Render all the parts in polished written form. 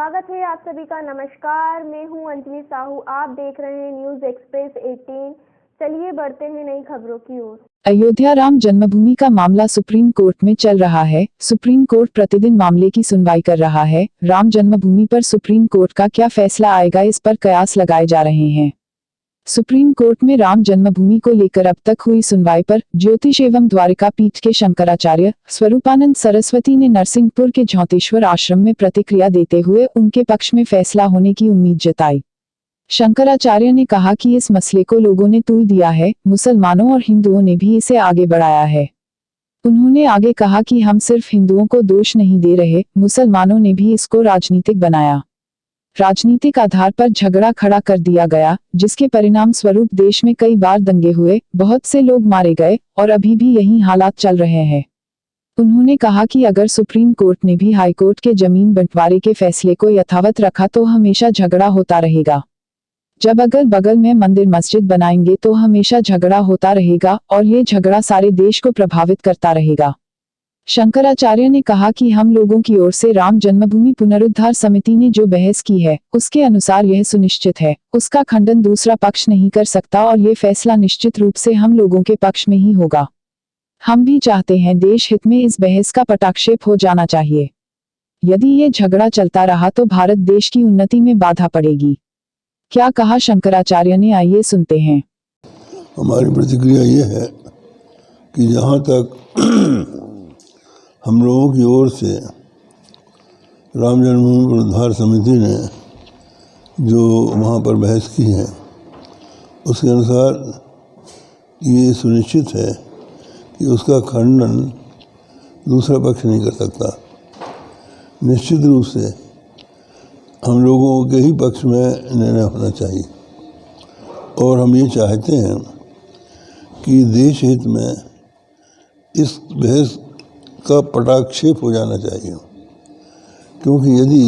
स्वागत है आप सभी का। नमस्कार, मैं हूं अंजलि साहू। आप देख रहे हैं न्यूज एक्सप्रेस 18। चलिए बढ़ते हैं नई खबरों की ओर। अयोध्या राम जन्मभूमि का मामला सुप्रीम कोर्ट में चल रहा है। सुप्रीम कोर्ट प्रतिदिन मामले की सुनवाई कर रहा है। राम जन्मभूमि पर सुप्रीम कोर्ट का क्या फैसला आएगा, इस पर कयास लगाए जा रहे हैं। सुप्रीम कोर्ट में राम जन्मभूमि को लेकर अब तक हुई सुनवाई पर ज्योतिष एवं द्वारिका पीठ के शंकराचार्य स्वरूपानंद सरस्वती ने नरसिंहपुर के झौतेश्वर आश्रम में प्रतिक्रिया देते हुए उनके पक्ष में फैसला होने की उम्मीद जताई। शंकराचार्य ने कहा कि इस मसले को लोगों ने तूल दिया है, मुसलमानों और हिंदुओं ने भी इसे आगे बढ़ाया है। उन्होंने आगे कहा कि हम सिर्फ हिंदुओं को दोष नहीं दे रहे, मुसलमानों ने भी इसको राजनीतिक बनाया। राजनीतिक आधार पर झगड़ा खड़ा कर दिया गया, जिसके परिणाम स्वरूप देश में कई बार दंगे हुए, बहुत से लोग मारे गए और अभी भी यही हालात चल रहे हैं। उन्होंने कहा कि अगर सुप्रीम कोर्ट ने भी हाई कोर्ट के जमीन बंटवारे के फैसले को यथावत रखा तो हमेशा झगड़ा होता रहेगा। जब अगल बगल में मंदिर मस्जिद बनाएंगे तो हमेशा झगड़ा होता रहेगा और ये झगड़ा सारे देश को प्रभावित करता रहेगा। शंकराचार्य ने कहा कि हम लोगों की ओर से राम जन्मभूमि पुनरुद्धार समिति ने जो बहस की है, उसके अनुसार यह सुनिश्चित है, उसका खंडन दूसरा पक्ष नहीं कर सकता और ये फैसला निश्चित रूप से हम लोगों के पक्ष में ही होगा। हम भी चाहते हैं देश हित में इस बहस का पटाक्षेप हो जाना चाहिए। यदि ये झगड़ा चलता रहा तो भारत देश की उन्नति में बाधा पड़ेगी। क्या कहा शंकराचार्य ने, आइए सुनते हैं। हमारी प्रतिक्रिया ये है कि जहाँ तक हम लोगों की ओर से राम जन्मभूमि पुनरुद्धार समिति ने जो वहाँ पर बहस की है, उसके अनुसार ये सुनिश्चित है कि उसका खंडन दूसरा पक्ष नहीं कर सकता। निश्चित रूप से हम लोगों के ही पक्ष में निर्णय होना चाहिए और हम ये चाहते हैं कि देश हित में इस बहस का पटाक्षेप हो जाना चाहिए, क्योंकि यदि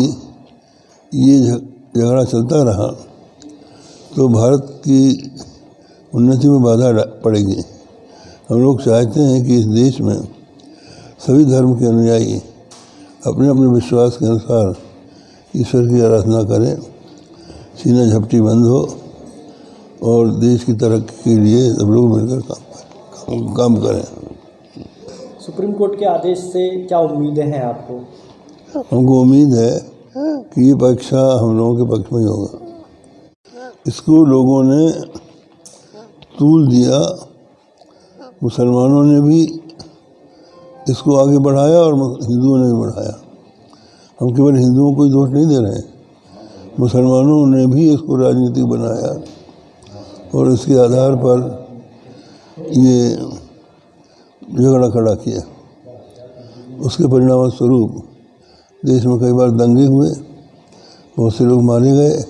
ये झगड़ा चलता रहा तो भारत की उन्नति में बाधा पड़ेगी। हम लोग चाहते हैं कि इस देश में सभी धर्म के अनुयायी अपने अपने विश्वास के अनुसार ईश्वर की आराधना करें, सीना झपटी बंद हो और देश की तरक्की के लिए सब लोग मिलकर काम करें। सुप्रीम कोर्ट के आदेश से क्या उम्मीदें हैं आपको? हमको उम्मीद है कि ये परीक्षा हम लोगों के पक्ष में ही होगा। इसको लोगों ने तूल दिया, मुसलमानों ने भी इसको आगे बढ़ाया और हिंदुओं ने भी बढ़ाया। हम केवल हिंदुओं को ही दोष नहीं दे रहे हैं, मुसलमानों ने भी इसको राजनीतिक बनाया और इसके आधार पर ये झगड़ा खड़ा किया। उसके परिणाम स्वरूप देश में कई बार दंगे हुए, बहुत से लोग मारे गए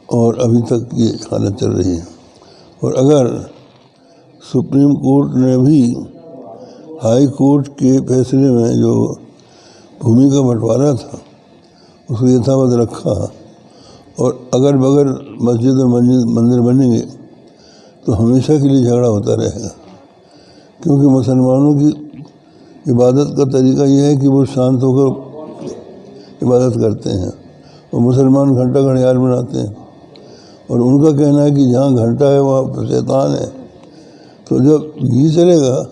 और अभी तक ये हालत चल रही है। और अगर सुप्रीम कोर्ट ने भी हाई कोर्ट के फैसले में जो भूमि का बंटवारा था उसको यथावत रखा और अगर बगैर मस्जिद और मंदिर बनेंगे तो हमेशा के लिए झगड़ा होता रहेगा, क्योंकि मुसलमानों की इबादत का तरीका यह है कि वो शांत होकर इबादत करते हैं और मुसलमान घंटा घड़ियाल बनाते हैं और उनका कहना है कि जहाँ घंटा है वहाँ शैतान है। तो जब ये चलेगा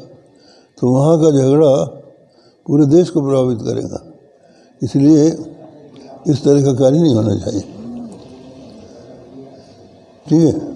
तो वहाँ का झगड़ा पूरे देश को प्रभावित करेगा। इसलिए इस तरह का कार्य नहीं होना चाहिए। ठीक है।